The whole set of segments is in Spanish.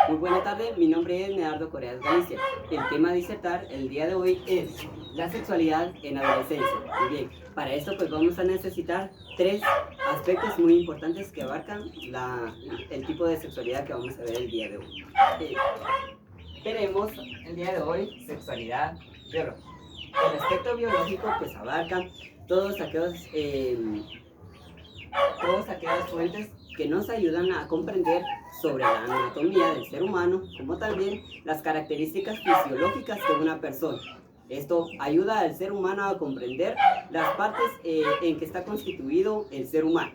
Muy buena tarde, mi nombre es Medardo Correas Galicia. El tema a disertar el día de hoy es la sexualidad en adolescencia. Muy bien, para esto pues vamos a necesitar tres aspectos muy importantes que abarcan el tipo de sexualidad que vamos a ver el día de hoy. Eh, Veremos el día de hoy sexualidad biológica. El aspecto biológico pues abarca todos aquellos todas aquellas fuentes que nos ayudan a comprender sobre la anatomía del ser humano, como también las características fisiológicas de una persona. Esto ayuda al ser humano a comprender las partes en que está constituido el ser humano,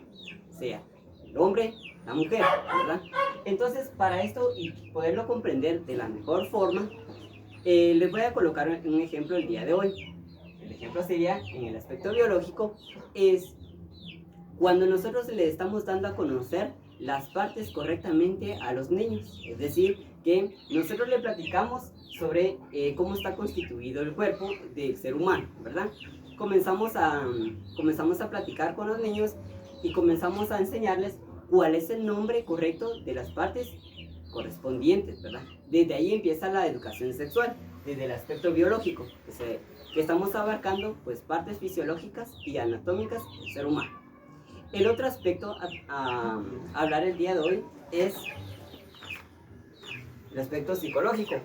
sea el hombre, la mujer, ¿verdad? Entonces, para esto y poderlo comprender de la mejor forma, les voy a colocar un ejemplo el día de hoy. El ejemplo sería, en el aspecto biológico, es cuando nosotros le estamos dando a conocer las partes correctamente a los niños. Es decir, que nosotros le platicamos sobre cómo está constituido el cuerpo del ser humano, ¿verdad? Comenzamos a, comenzamos a platicar con los niños y comenzamos a enseñarles cuál es el nombre correcto de las partes correspondientes, ¿verdad? Desde ahí empieza la educación sexual, desde el aspecto biológico, que estamos abarcando pues partes fisiológicas y anatómicas del ser humano. El otro aspecto a hablar el día de hoy es el aspecto psicológico.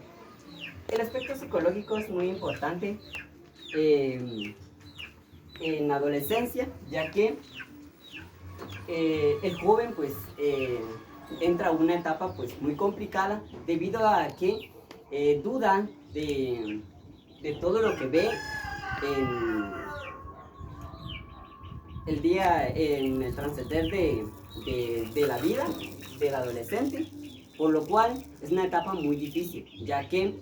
El aspecto psicológico es muy importante eh, en la adolescencia, ya que el joven pues entra a una etapa pues muy complicada debido a que duda de todo lo que ve en el día, en el transcender de la vida del adolescente, por lo cual es una etapa muy difícil, ya que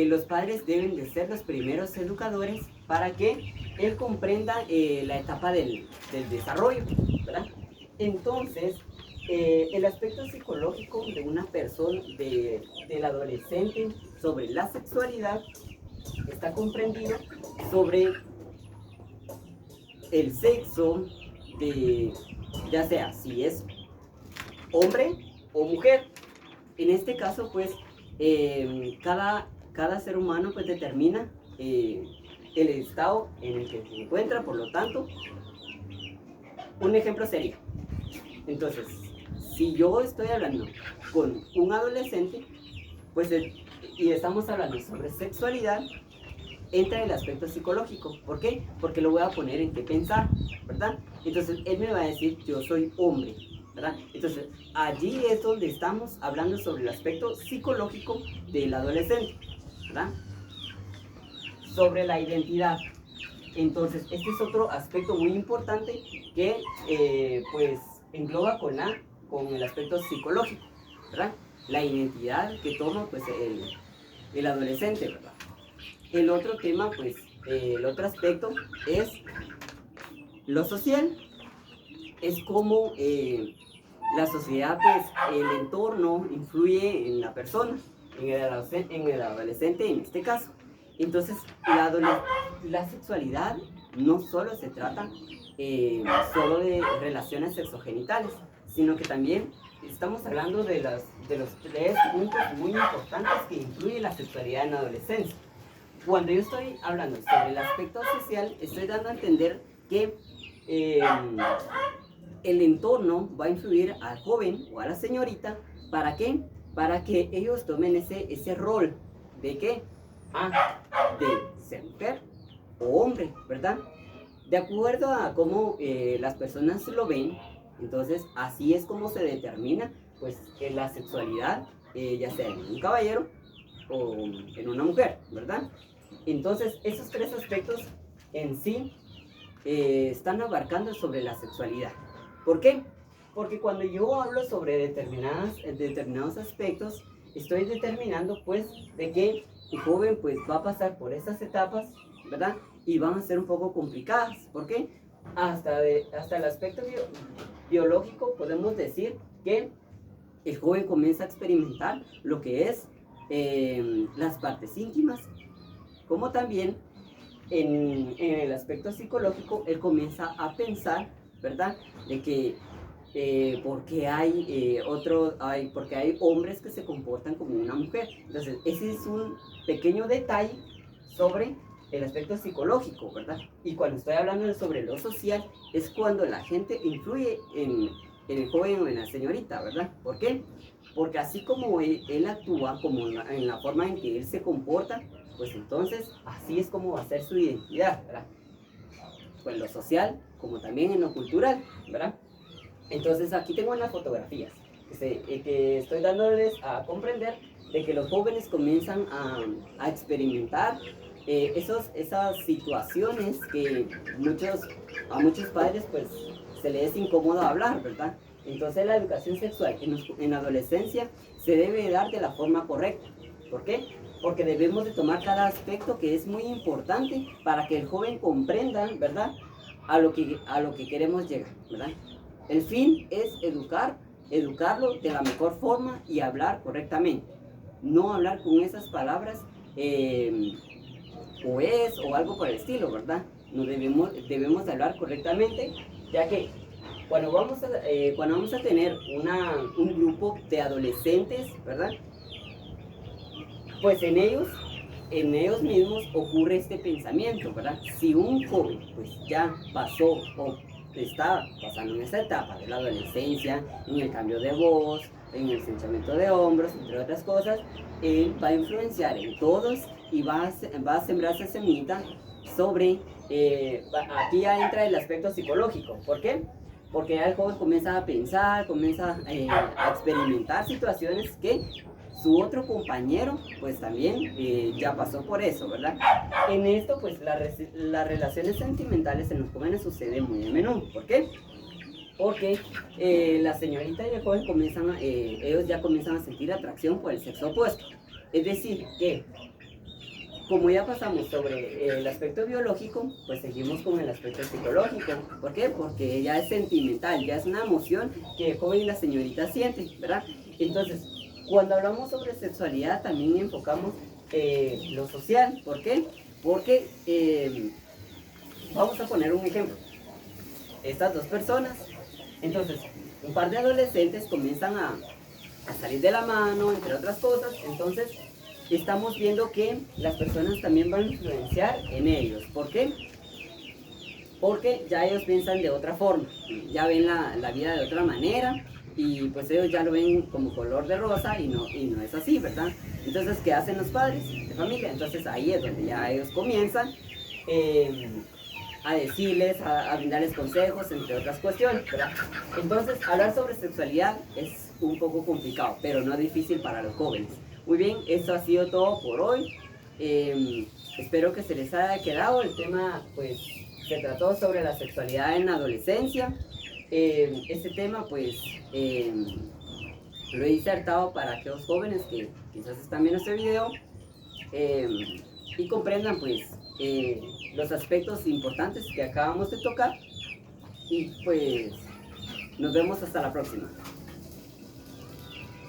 los padres deben de ser los primeros educadores para que él comprenda la etapa del desarrollo, ¿verdad? Entonces, el aspecto psicológico de una persona, del adolescente sobre la sexualidad, está comprendido sobre el sexo de, ya sea si es hombre o mujer. En este caso, pues, cada ser humano pues determina el estado en el que se encuentra, por lo tanto, un ejemplo sería, entonces, si yo estoy hablando con un adolescente, pues, y estamos hablando sobre sexualidad, entra el aspecto psicológico. ¿Por qué? Porque lo voy a poner en qué pensar, ¿verdad? Entonces, él me va a decir, yo soy hombre, ¿verdad? Entonces, allí es donde estamos hablando sobre el aspecto psicológico del adolescente, ¿verdad? Sobre la identidad. Entonces, este es otro aspecto muy importante que, pues, engloba con el aspecto psicológico, ¿verdad? La identidad que toma, pues, el adolescente, ¿verdad? El otro tema, pues, el otro aspecto es lo social. Es como la sociedad, pues, el entorno influye en la persona, en el adolescente en este caso. Entonces, la sexualidad no solo se trata eh, solo de relaciones sexogenitales, sino que también estamos hablando de los tres puntos muy importantes que influye la sexualidad en la adolescencia. Cuando yo estoy hablando sobre el aspecto social, estoy dando a entender que eh, el entorno va a influir al joven o a la señorita. ¿Para qué? Para que ellos tomen ese rol de qué? De ser mujer o hombre, ¿verdad? De acuerdo a cómo las personas lo ven, entonces así es como se determina pues la sexualidad, ya sea en un caballero o en una mujer, ¿verdad? Entonces, esos tres aspectos en sí están abarcando sobre la sexualidad. ¿Por qué? Porque cuando yo hablo sobre determinados aspectos, estoy determinando pues de que el joven pues va a pasar por esas etapas, ¿verdad? Y van a ser un poco complicadas. ¿Por qué? Hasta el aspecto biológico podemos decir que el joven comienza a experimentar lo que es las partes íntimas, como también en el aspecto psicológico, él comienza a pensar, ¿verdad? De que porque porque hay hombres que se comportan como una mujer. Entonces, ese es un pequeño detalle sobre el aspecto psicológico, ¿verdad? Y cuando estoy hablando sobre lo social, es cuando la gente influye en el joven o en la señorita, ¿verdad? ¿Por qué? Porque así como él actúa, como en la forma en que él se comporta, pues entonces así es como va a ser su identidad, ¿verdad? Pues en lo social, como también en lo cultural, ¿verdad? Entonces aquí tengo unas fotografías que estoy dándoles a comprender de que los jóvenes comienzan a experimentar esas situaciones que a muchos padres pues se les es incómodo hablar, ¿verdad? Entonces la educación sexual en la adolescencia se debe dar de la forma correcta. ¿Por qué? Porque debemos de tomar cada aspecto que es muy importante para que el joven comprenda, ¿verdad? A lo que queremos llegar, ¿verdad? El fin es educarlo de la mejor forma y hablar correctamente. No hablar con esas palabras o es o algo por el estilo, ¿verdad? No debemos hablar correctamente, ya que cuando vamos a tener un grupo de adolescentes, ¿verdad? Pues en ellos mismos ocurre este pensamiento, ¿verdad? Si un joven pues ya pasó o está pasando en esa etapa de la adolescencia, en el cambio de voz, en el cinchamiento de hombros, entre otras cosas, él va a influenciar en todos y va a sembrar esa semillita sobre, aquí ya entra el aspecto psicológico. ¿Por qué? Porque ya el joven comienza a pensar, comienza a experimentar situaciones que su otro compañero pues también ya pasó por eso, ¿verdad? En esto pues las relaciones sentimentales en los jóvenes suceden muy a menudo. ¿Por qué? Porque la señorita y el joven ellos ya comienzan a sentir atracción por el sexo opuesto. Es decir, que como ya pasamos sobre el aspecto biológico, pues seguimos con el aspecto psicológico. ¿Por qué? Porque ya es sentimental, ya es una emoción que el joven y la señorita sienten, ¿verdad? Entonces, cuando hablamos sobre sexualidad, también enfocamos lo social. ¿Por qué? Porque, vamos a poner un ejemplo. Estas dos personas, entonces, un par de adolescentes comienzan a salir de la mano, entre otras cosas. Entonces, estamos viendo que las personas también van a influenciar en ellos. ¿Por qué? Porque ya ellos piensan de otra forma, ya ven la vida de otra manera y pues ellos ya lo ven como color de rosa y no es así, ¿verdad? Entonces, ¿qué hacen los padres de familia? Entonces ahí es donde ya ellos comienzan a decirles, a brindarles consejos, entre otras cuestiones, ¿verdad? Entonces, hablar sobre sexualidad es un poco complicado, pero no difícil para los jóvenes. Muy bien, esto ha sido todo por hoy. Espero que se les haya quedado. El tema, pues, se trató sobre la sexualidad en la adolescencia. Este tema, pues, lo he insertado para aquellos jóvenes que quizás están viendo este video y comprendan, pues, los aspectos importantes que acabamos de tocar. Y, pues, nos vemos hasta la próxima.